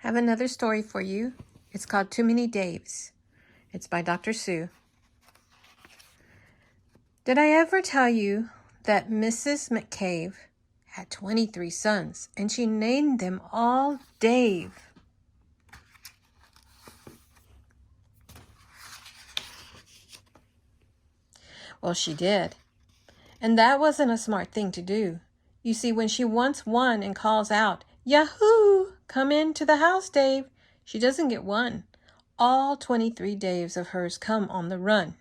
Have another story for you. It's called Too Many Daves. It's by Dr. Seuss. Did I ever tell you that Mrs. McCabe had 23 sons and she named them all Dave? Well, she did. And that wasn't a smart thing to do. You see, when she wants one and calls out, "Yahoo! Come into the house, Dave," she doesn't get one. All 23 Daves of hers come on the run.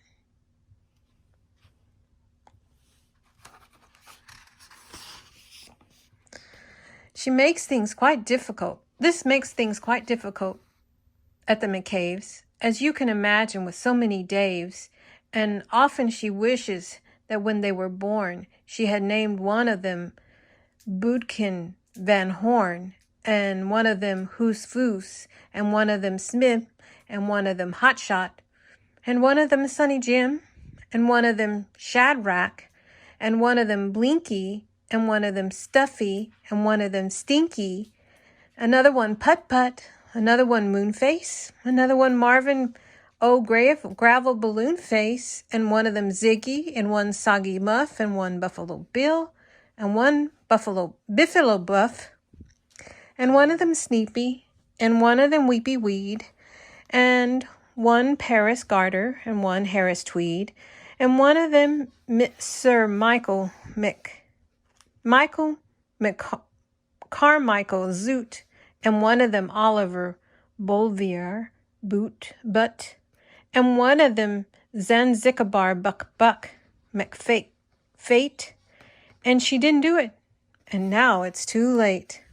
This makes things quite difficult at the McCaves, as you can imagine, with so many Daves, and often she wishes that when they were born, she had named one of them Bootkin Van Horn, and one of them Hoos Foos, and one of them Smith, and one of them Hotshot, and one of them Sunny Jim, and one of them Shadrach, and one of them Blinky, and one of them Stuffy, and one of them Stinky, another one Put Put, another one Moonface, another one Marvin Gravel Balloon Face, and one of them Ziggy, and one Soggy Muff, and one Buffalo Bill, and one Buffalo Buff, and one of them Sneepy, and one of them Weepy Weed, and one Paris Garter, and one Harris Tweed, and one of them Sir Michael Carmichael Zoot, and one of them Oliver Bolvier Butt, and one of them Zanzibar Buck Fate, and she didn't do it, and now it's too late.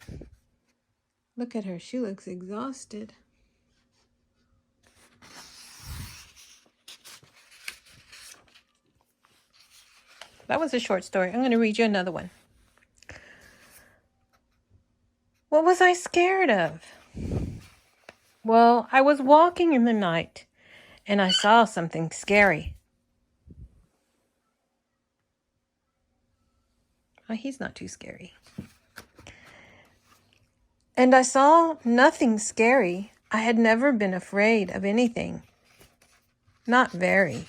Look at her, she looks exhausted. That was a short story. I'm going to read you another one. What was I scared of? Well, I was walking in the night, and I saw something scary. Oh, he's not too scary. And I saw nothing scary. I had never been afraid of anything. Not very.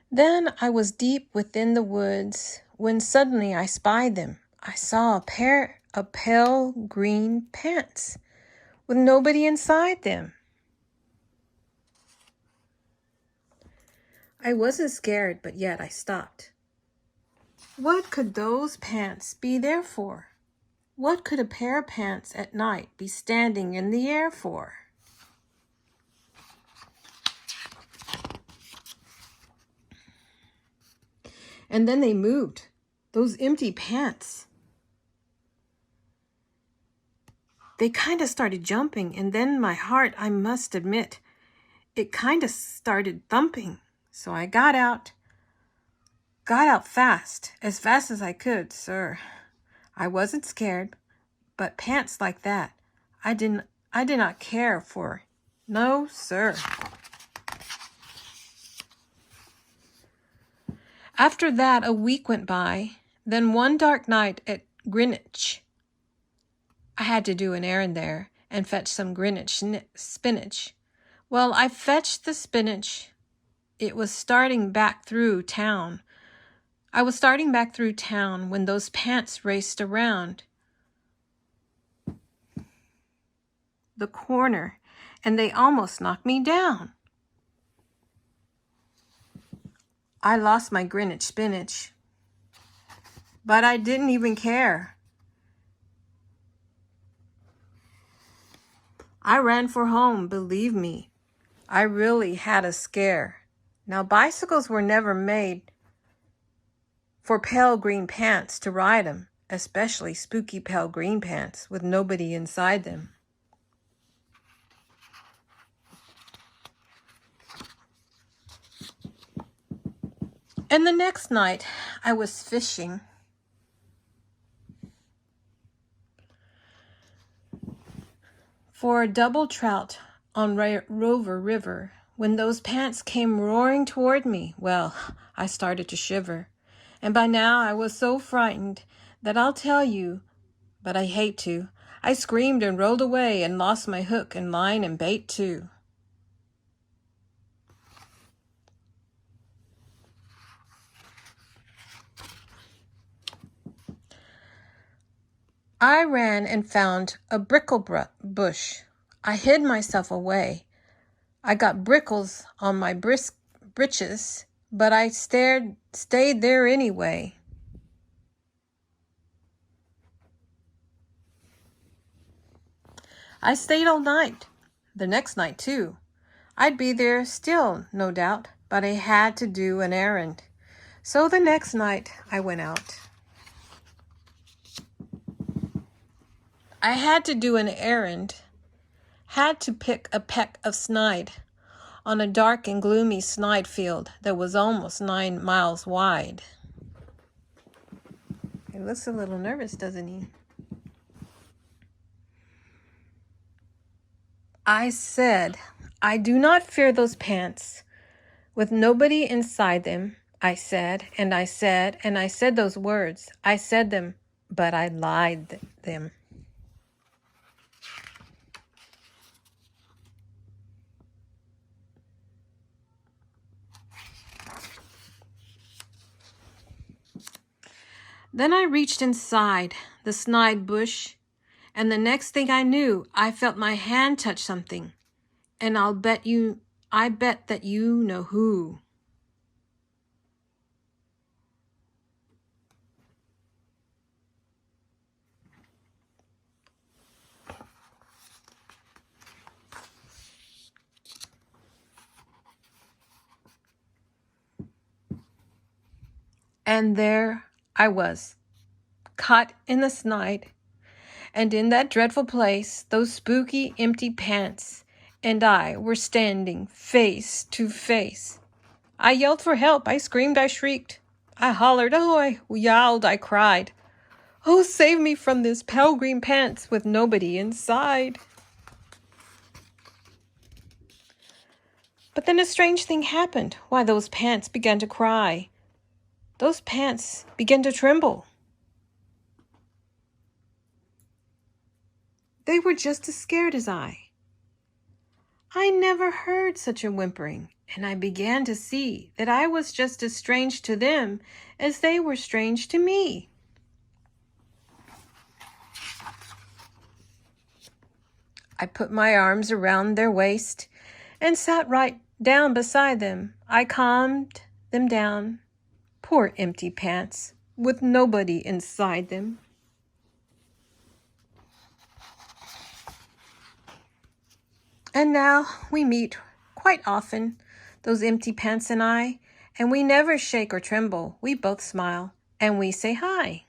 Then I was deep within the woods when suddenly I spied them. I saw a pair of pale green pants with nobody inside them. I wasn't scared, but yet I stopped. What could those pants be there for? What could a pair of pants at night be standing in the air for? And then they moved, those empty pants. They kind of started jumping, and then my heart, I must admit, it kind of started thumping. So I got out fast, as fast as I could, sir. I wasn't scared, but pants like that, I did not care for. No, sir. After that, a week went by. Then one dark night at Greenwich, I had to do an errand there and fetch some Greenwich spinach. Well, I fetched the spinach. I was starting back through town when those pants raced around the corner, and they almost knocked me down. I lost my Greenwich spinach, but I didn't even care. I ran for home, believe me. I really had a scare. Now, bicycles were never made for pale green pants to ride them, especially spooky pale green pants with nobody inside them. And the next night, I was fishing. For a double trout on Rover River, when those pants came roaring toward me, well, I started to shiver. And by now I was so frightened that I'll tell you, but I hate to. I screamed and rolled away and lost my hook and line and bait too. I ran and found a brickle bush. I hid myself away. I got brickles on my breeches, but I stayed there anyway. I stayed all night, the next night too. I'd be there still, no doubt, but I had to do an errand. So the next night I went out. I had to do an errand, had to pick a peck of snide on a dark and gloomy snide field that was almost 9 miles wide. He looks a little nervous, doesn't he? I said, I do not fear those pants with nobody inside them. I said, and I said, and I said those words. I said them, but I lied them. Then I reached inside the snide bush, and the next thing I knew, I felt my hand touch something. And I bet that you know who. And there I was, caught in the snide, and in that dreadful place, those spooky, empty pants and I were standing face to face. I yelled for help. I screamed. I shrieked. I hollered. Oh, I yowled. I cried. Oh, save me from this pale green pants with nobody inside. But then a strange thing happened. Why, those pants began to cry. Those pants began to tremble. They were just as scared as I. I never heard such a whimpering, and I began to see that I was just as strange to them as they were strange to me. I put my arms around their waist and sat right down beside them. I calmed them down. Poor empty pants, with nobody inside them. And now we meet quite often, those empty pants and I, and we never shake or tremble. We both smile, and we say hi.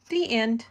The end.